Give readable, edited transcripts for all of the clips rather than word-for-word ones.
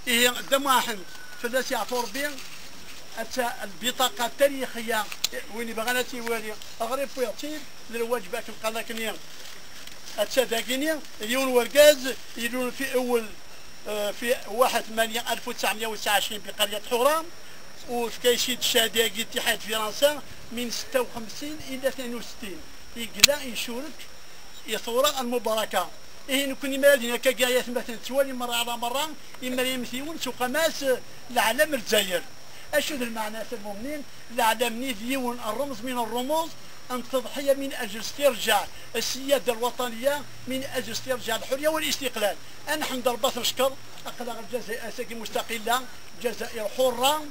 إيه دماحن فلاسي عطور بين أتى البطاقة التاريخية وين بغانا تيوالي أغرب فيطيب للواجبات القناكنية أتى داكينيا يون ورقاز يدون في أول في 1/8/1929 بقرية حوران وفي كيشيد شاداقي اتحاد فرنسا من 56 إلى 62 يقلا يشورك يثورة المباركة إيه نكون مالين كجايات مثلا توالي مرة على مرة إما يمثلون سوق ماس العالم الجزائر أشد المعنى المؤمنين العالم نيديون الرمز من الرموز أن تضحية من أجل استرجاع السيادة الوطنية من أجل استرجاع الحرية والاستقلال. أنا حمد ربي نشكر أقلام الجزائر أساكن مستقلة جزائر حرة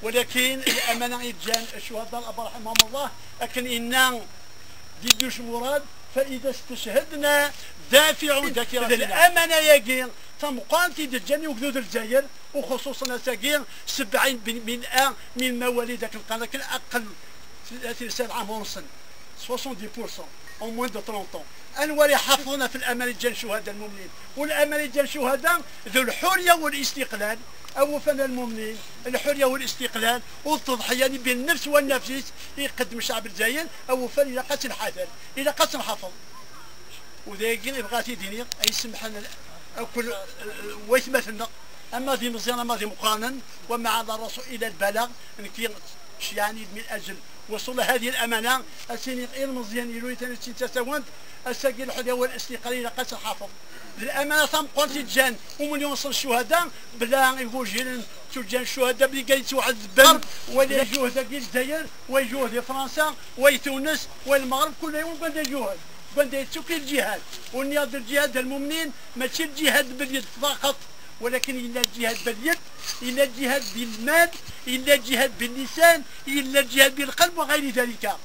ولكن الأمانة يتجان الشهداء الأبرار رحمهم الله لكن إنا ديدوش مراد فإذا استشهدنا دافعوا ذاكرة الأمانة يقين تمقان تيدجاني وقدود الجزائر وخصوصا ساقين 70% من مواليد ذاك القناة أقل 30 عام ونص 70% au moins de 30 ans. أنوار حافظنا في الأمانة ديال الشهداء المؤمنين والأمانة ديال الشهداء ذو الحرية والاستقلال أوفنا المؤمنين الحرية والاستقلال والتضحية بالنفس والنفس يقدم الشعب الجزائر أوفنا إلى قتل الحذر إلى قتل الحفظ وذاكين بغاتي ديني أي سمحنا كل ويثمثلنا أما ذي مزيان أما ذي مقارنا وما على الرسول إلى البلاغ يعني من أجل وصول هذه الأمانة أسيني غير مزيان يلوي تنسي تساوند الساقي الحرية والاستقلال إلى قتل الحافظ الأمانة ثم قلت تجان ومن يوصل الشهداء بلا يوجهن تجان الشهداء بلي قايت واحد الذباب ولا يجوه ذاك الجزائر ويجوه في فرنسا وتونس والمغرب كل يوم بدا يجوه بدا يتوكل الجهاد والنياض الجهاد المؤمنين ماشي الجهاد باليد فقط ولكن إلا الجهاد باليد إلا الجهاد بالمال إلا الجهاد باللسان إلا الجهاد بالقلب وغير ذلك.